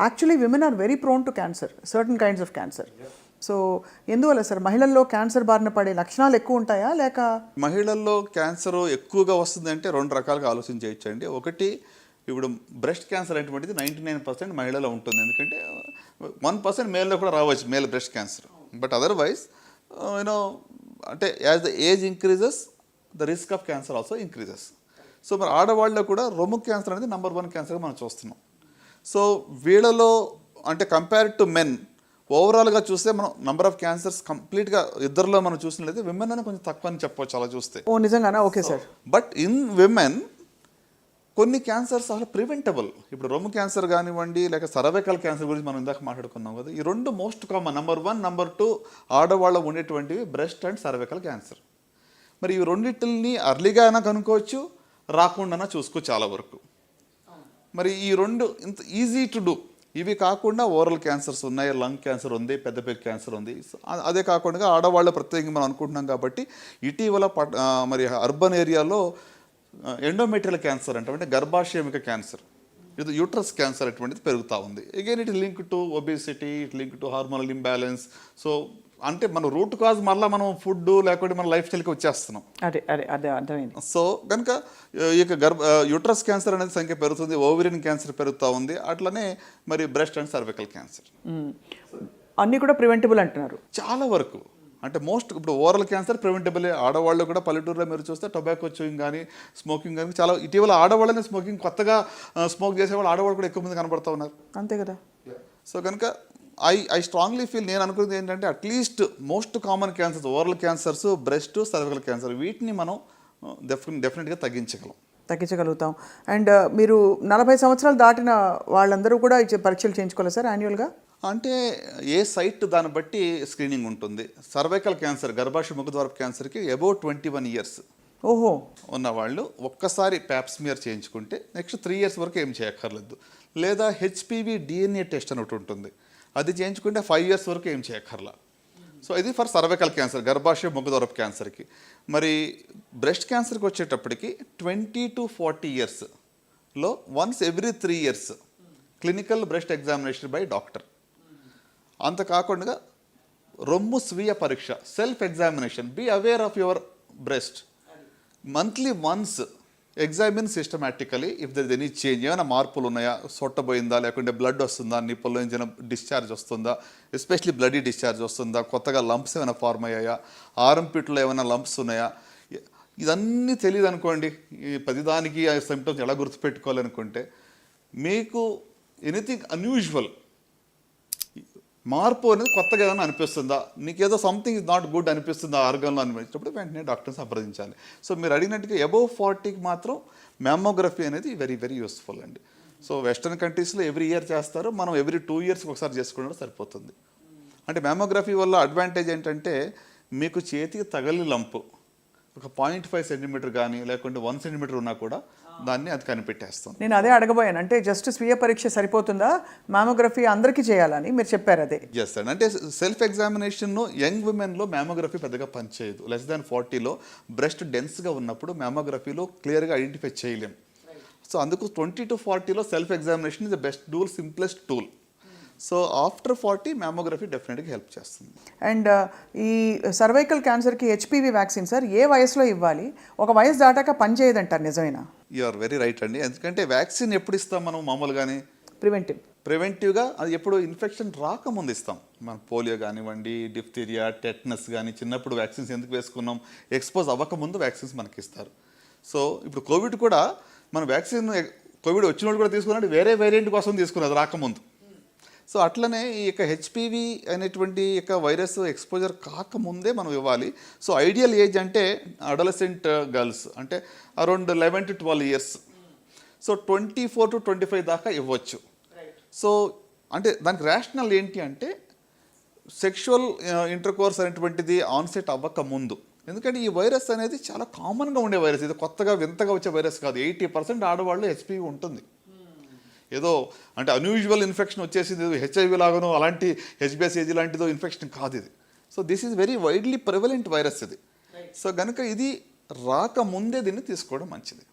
Actually women are very prone to cancer, certain kinds of cancer. So ఎందువల్ల sir మహిళల్లో cancer బారిన పడే లక్షణాలు ఎక్కువ ఉంటాయా లేక? మహిళల్లో క్యాన్సర్ ఎక్కువగా వస్తుంది అంటే రెండు రకాలుగా ఆలోచన చేయొచ్చండి. ఒకటి, ఇప్పుడు బ్రెస్ట్ క్యాన్సర్ అనేటువంటిది 99% మహిళలో ఉంటుంది. ఎందుకంటే 1% మేల్లో కూడా రావచ్చు, male breast cancer. But otherwise you know అంటే as the age increases the risk of cancer also increases. So మరి ఆడవాళ్ళలో కూడా రొమ్ము క్యాన్సర్ అనేది నెంబర్ 1 క్యాన్సర్గా మనం చూస్తున్నాం. సో వీళ్ళలో అంటే కంపేర్డ్ టు మెన్ ఓవరాల్గా చూస్తే మనం నంబర్ ఆఫ్ క్యాన్సర్స్ కంప్లీట్గా ఇద్దరిలో మనం చూసినట్లయితే విమెన్ అని కొంచెం తక్కువ అని చెప్పవచ్చు అలా చూస్తే. ఓ నిజంగానా? Okay sir. But in women కొన్ని క్యాన్సర్స్ అసలు ప్రివెంటబుల్. ఇప్పుడు రొమ్ము క్యాన్సర్ కానివ్వండి, లేక సర్వైకల్ క్యాన్సర్ గురించి మనం ఇందాక మాట్లాడుకున్నాం కదా, ఈ రెండు మోస్ట్ కామన్. నెంబర్ 1, నెంబర్ 2 ఆడవాళ్ళ ఉండేటువంటివి బ్రెస్ట్ అండ్ సర్వైకల్ క్యాన్సర్. మరి ఈ రెండింటిని అర్లీగా అయినా కనుక్కోవచ్చు, రాకుండా చూసుకో చాలా వరకు. మరి ఈ రెండు ఇంత ఈజీ టు డూ. ఇవి కాకుండా ఓరల్ క్యాన్సర్స్ ఉన్నాయి, లంగ్ క్యాన్సర్ ఉంది, పెద్ద క్యాన్సర్ ఉంది. అదే కాకుండా ఆడవాళ్ళు ప్రత్యేకంగా మనం అనుకుంటున్నాం కాబట్టి ఇటీవల మరి అర్బన్ ఏరియాలో ఎండోమెట్రియల్ క్యాన్సర్ అంటే గర్భాశయమిక క్యాన్సర్, ఇది యూట్రస్ క్యాన్సర్ అటువంటిది పెరుగుతూ ఉంది. Again it link to obesity, it link to hormonal imbalance. So అంటే మన రూట్ కాజ్ మళ్ళీ మనం ఫుడ్ లేకపోతే మన లైఫ్ స్టైల్కి వచ్చేస్తున్నాం. అదే అదే అదే అర్థమైంది. సో కనుక ఇక యూట్రస్ క్యాన్సర్ అనేది సంఖ్య పెరుగుతుంది, ఓవరియన్ క్యాన్సర్ పెరుగుతూ ఉంది, అట్లనే మరి బ్రెస్ట్ అండ్ సర్వికల్ క్యాన్సర్ అన్నీ కూడా ప్రివెంటబుల్ అంటున్నారు చాలా వరకు. అంటే మోస్ట్ ఇప్పుడు ఓరల్ క్యాన్సర్ ప్రివెంటబుల్. ఆడవాళ్ళు కూడా పల్లెటూరులో మీరు చూస్తే టొబాకో చూయింగ్ కానీ స్మోకింగ్ కానీ చాలా ఇటీవల ఆడవాళ్ళని స్మోకింగ్ కొత్తగా స్మోక్ చేసేవాళ్ళు ఆడవాళ్ళు కూడా ఎక్కువ మంది కనబడుతూ ఉన్నారు. అంతే కదా. సో కనుక ఐ స్ట్రాంగ్లీ ఫీల్, నేను అనుకున్నది ఏంటంటే at least most common cancers, oral cancers, breast, cervical cancer, వీటిని మనం డెఫినెట్గా తగ్గించగలుగుతాం. అండ్ మీరు 40 సంవత్సరాలు దాటిన వాళ్ళందరూ కూడా పరీక్షలు చేయించుకోవాలి సార్ యాన్యువల్గా? అంటే ఏ సైట్ దాన్ని బట్టి స్క్రీనింగ్ ఉంటుంది. సర్వైకల్ క్యాన్సర్, గర్భాశయ ముఖద్వారపు క్యాన్సర్కి అబౌట్ 21 years ఓహో ఉన్నవాళ్ళు ఒక్కసారి ప్యాప్స్మియర్ చేయించుకుంటే నెక్స్ట్ 3 years వరకు ఏం చేయక్కర్లేదు. లేదా హెచ్పివి డిఎన్ఏ టెస్ట్ అని ఒకటి ఉంటుంది, అది చేయించుకుంటే 5 years వరకు ఏం చేయక్కర్లా. సో ఇది ఫర్ సర్వైకల్ క్యాన్సర్, గర్భాశయ ముఖద్వారపు క్యాన్సర్కి. మరి బ్రెస్ట్ క్యాన్సర్కి వచ్చేటప్పటికి 20 to 40 yearsలో once every 3 years clinical breast examination by doctor. అంత కాకుండా రొమ్ము స్వీయ పరీక్ష, self examination, be aware of your breast, monthly once examine systematically if there is any change, ఏమైనా మార్పులు ఉన్నాయా, సొట్టబోయిందా, లేకుంటే బ్లడ్ వస్తుందా, నిప్పుల్లో నుంచి డిశ్చార్జ్ వస్తుందా, ఎస్పెషలీ బ్లడీ డిశ్చార్జ్ వస్తుందా, కొత్తగా లంప్స్ ఏమైనా ఫార్మ్ అయ్యాయా, ఆర్ఎంపిట్లో ఏమైనా లంప్స్ ఉన్నాయా, ఇదన్నీ తెలియదు అనుకోండి. ఈ ప్రతిదానికి ఆ సిమ్టమ్స్ ఎలా గుర్తుపెట్టుకోవాలనుకుంటే మీకు ఎనీథింగ్ అన్యూజువల్ మార్పు అనేది కొత్తగా ఏదైనా అనిపిస్తుందా, నీకేదో సంథింగ్ ఇస్ నాట్ గుడ్ అనిపిస్తుందా ఆర్గన్లో అనిపించినప్పుడు వెంటనే డాక్టర్ని సంప్రదించాలి. సో మీరు అడిగినట్టుగా అబోవ్ 40కి మాత్రం మ్యామోగ్రఫీ అనేది వెరీ వెరీ యూస్ఫుల్ అండి. సో వెస్టర్న్ కంట్రీస్లో ఎవ్రీ ఇయర్ చేస్తారు, మనం ఎవ్రీ 2 yearsకి ఒకసారి చేసుకున్నా సరిపోతుంది. అంటే మ్యామోగ్రఫీ వల్ల అడ్వాంటేజ్ ఏంటంటే మీకు చేతికి తగలి లంపు ఒక 0.5 cm కానీ లేకుంటే 1 cm ఉన్నా కూడా దాన్ని అది కనిపెట్టేస్తాం. నేను అదే అడగబోయాను, అంటే జస్ట్ స్వీయ పరీక్ష సరిపోతుందా, మ్యామోగ్రఫీ అందరికీ చేయాలని మీరు చెప్పారు. అదే చేస్తాడు. అంటే సెల్ఫ్ ఎగ్జామినేషన్ యంగ్ ఉమెన్లో మ్యామోగ్రఫీ పెద్దగా పనిచేయదు. లెస్ దాన్ 40లో బ్రెస్ట్ డెన్స్గా ఉన్నప్పుడు మ్యామోగ్రఫీలో క్లియర్గా ఐడెంటిఫై చేయలేం. సో అందుకు 20 to 40లో self examination is the best tool, simplest tool. So after 40 mammography డెఫినెట్గా హెల్ప్ చేస్తుంది. అండ్ ఈ సర్వైకల్ క్యాన్సర్కి హెచ్పివి వ్యాక్సిన్ సార్ ఏ వయసులో ఇవ్వాలి? ఒక వయసు దాటాక పనిచేయదంటారు, నిజమేనా? యు ఆర్ వెరీ రైట్ అండి. ఎందుకంటే వ్యాక్సిన్ ఎప్పుడు ఇస్తాం మనం మామూలుగానే? ప్రివెంటివ్గా అది ఎప్పుడు ఇన్ఫెక్షన్ రాకముందు ఇస్తాం. మన పోలియో కానివ్వండి, డిఫ్తీరియా, టెట్నస్ కానీ చిన్నప్పుడు వ్యాక్సిన్స్ ఎందుకు వేసుకున్నాం, ఎక్స్పోజ్ అవ్వకముందు వ్యాక్సిన్స్ మనకి ఇస్తారు. సో ఇప్పుడు కోవిడ్ కూడా మన వ్యాక్సిన్ కోవిడ్ వచ్చిన వాళ్ళు కూడా తీసుకున్నట్టు వేరే వేరియంట్ కోసం తీసుకున్నది రాకముందు. సో అట్లనే ఈ యొక్క హెచ్పివి అనేటువంటి యొక్క వైరస్ ఎక్స్పోజర్ కాకముందే మనం ఇవ్వాలి. సో ఐడియల్ ఏజ్ అంటే అడోలసెంట్ గర్ల్స్ అంటే around 11 to 12 years. So 24 to 25 దాకా ఇవ్వచ్చు. సో అంటే దానికి రేషనల్ ఏంటి అంటే సెక్షువల్ ఇంటర్కోర్స్ అనేటువంటిది ఆన్సెట్ అవ్వక ముందు. ఎందుకంటే ఈ వైరస్ అనేది చాలా కామన్గా ఉండే వైరస్, ఇది కొత్తగా వింతగా వచ్చే వైరస్ కాదు. 80% ఆడవాళ్ళు హెచ్పివి ఉంటుంది. ఏదో అంటే అన్యూజువల్ ఇన్ఫెక్షన్ వచ్చేసింది, హెచ్ఐవి లాగానో అలాంటి హెచ్బిఎస్ఏజీ లాంటిదో ఇన్ఫెక్షన్ కాదు ఇది. So this is very widely prevalent virus ఇది. సో కనుక ఇది రాకముందే దీన్ని తీసుకోవడం మంచిది.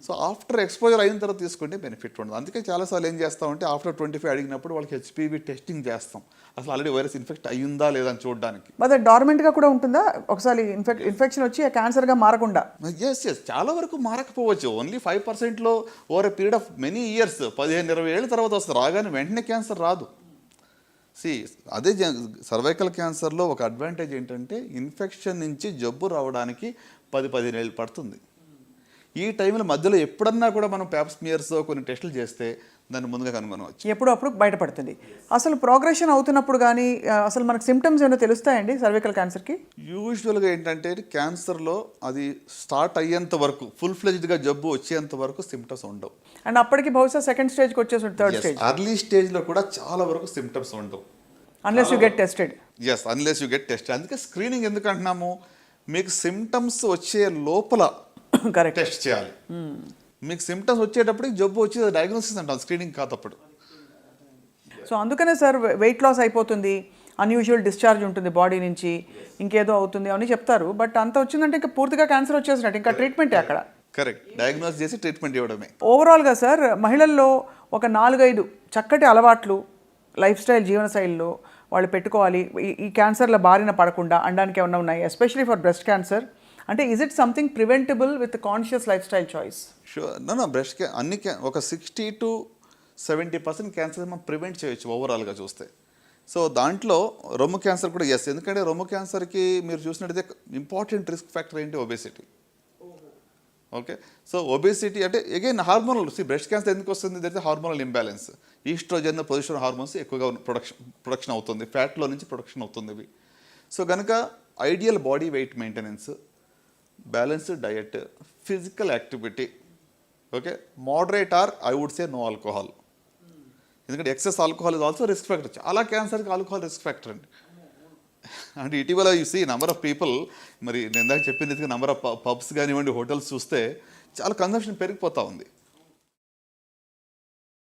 సో ఆఫ్టర్ ఎక్స్పోజర్ అయిన తర్వాత తీసుకుంటే బెనిఫిట్ ఉండదు. అందుకే చాలాసార్లు ఏం చేస్తామంటే ఆఫ్టర్ 25 అడిగినప్పుడు వాళ్ళకి హెచ్పివి టెస్టింగ్ చేస్తాం, అసలు ఆల్రెడీ వైరస్ ఇన్ఫెక్ట్ అయ్యిందా లేదా అని చూడడానికి. మరి డార్మెంట్గా కూడా ఉంటుందా ఒకసారి ఇన్ఫెక్షన్ వచ్చి క్యాన్సర్గా మారకుండా? ఎస్ చాలా వరకు మారకపోవచ్చు. ఓన్లీ 5%లో over a period of many years, 15-20 ఏళ్ళ తర్వాత వస్తుంది. రాగానే వెంటనే క్యాన్సర్ రాదు. అదే సర్వైకల్ క్యాన్సర్లో ఒక అడ్వాంటేజ్ ఏంటంటే ఇన్ఫెక్షన్ నుంచి జబ్బు రావడానికి 10-15 ఏళ్ళు పడుతుంది. ఈ టైంలో మధ్యలో ఎప్పుడన్నా కూడా మనం ప్యాప్ స్మియర్స్ కొన్ని టెస్టులు చేస్తే దాన్ని ముందుగా కనుగొనవచ్చు. ఎప్పుడప్పుడు బయటపడుతుంది. అసలు ప్రోగ్రెషన్ అవుతున్నప్పుడు కానీ అసలు మనకు సిమ్టమ్స్ ఏమైనా తెలుస్తాయండి సర్వైకల్ క్యాన్సర్కి? యూజువల్గా ఏంటంటే క్యాన్సర్లో అది స్టార్ట్ అయ్యేంత వరకు, ఫుల్ ఫ్లెజ్డ్గా జబ్బు వచ్చేంత వరకు సిమ్టమ్స్ ఉండవు. అండ్ అప్పటికి బహుశా సెకండ్ స్టేజ్కి వచ్చేసి థర్డ్ స్టేజ్, అర్లీ స్టేజ్లో కూడా చాలా వరకు సిమ్టమ్స్ ఉండవు. Unless you get tested. Unless you get test. అందుకే స్క్రీనింగ్ ఎందుకు అంటున్నాము, మీకు సిమ్టమ్స్ వచ్చే లోపల కరెక్ట్ టెస్ట్ చేయాలి. మీకు సిమ్టమ్స్ వచ్చేటప్పటికి జబ్బు వచ్చి డయాగ్నోసిస్ అంటాం, స్క్రీనింగ్ కాదప్పుడు. సో అందుకనే సార్ వెయిట్ లాస్ అయిపోతుంది, అన్యూజువల్ డిశ్చార్జ్ ఉంటుంది బాడీ నుంచి, ఇంకేదో అవుతుంది అని చెప్తారు. బట్ అంత వచ్చిందంటే ఇంకా పూర్తిగా క్యాన్సర్ వచ్చేసినట్టు, ఇంకా ట్రీట్మెంటే అక్కడ. కరెక్ట్, డయాగ్నోస్ చేసి ట్రీట్మెంట్ ఇవ్వడమే. ఓవరాల్గా సార్ మహిళల్లో ఒక 4-5 చక్కటి అలవాట్లు లైఫ్ స్టైల్ జీవనశైలిలో వాళ్ళు పెట్టుకోవాలి ఈ క్యాన్సర్ల బారిన పడకుండా అనడానికి ఏమన్నా ఉన్నాయి, ఎస్పెషలీ ఫర్ బ్రెస్ట్ క్యాన్సర్? అంటే is it something preventable with conscious life style choice? Sure. Breast అన్ని ఒక 60-70% క్యాన్సర్ మనం ప్రివెంట్ చేయొచ్చు ఓవరాల్గా చూస్తే. సో దాంట్లో రొమ్ము క్యాన్సర్ కూడా ఎందుకంటే రొమ్ము క్యాన్సర్కి మీరు చూసినట్టయితే ఇంపార్టెంట్ రిస్క్ ఫ్యాక్టర్ ఏంటి, ఒబేసిటీ. ఓకే, సో ఒబేసిటీ అంటే అగైన్ హార్మోనల్. బ్రెస్ట్ క్యాన్సర్ ఎందుకు వస్తుంది, that hormonal imbalance. Oestrogen, progesterone hormones ఎక్కువగా ప్రొడక్షన్ అవుతుంది, ఫ్యాట్లో నుంచి ప్రొడక్షన్ అవుతుంది ఇవి. సో కనుక ideal body weight maintenance, balanced diet, physical activity, okay, moderate or I would say no alcohol. ఎందుకంటే excess alcohol is also risk factor. చాలా క్యాన్సర్కి ఆల్కహాల్ రిస్క్ ఫ్యాక్టర్ అండి. అంటే ఇటీవల you see number of people, మరి నేను ఇందాక చెప్పింది నంబర్ ఆఫ్ పబ్స్ కానివ్వండి, హోటల్స్ చూస్తే చాలా కన్సంప్షన్ పెరిగిపోతూ ఉంది.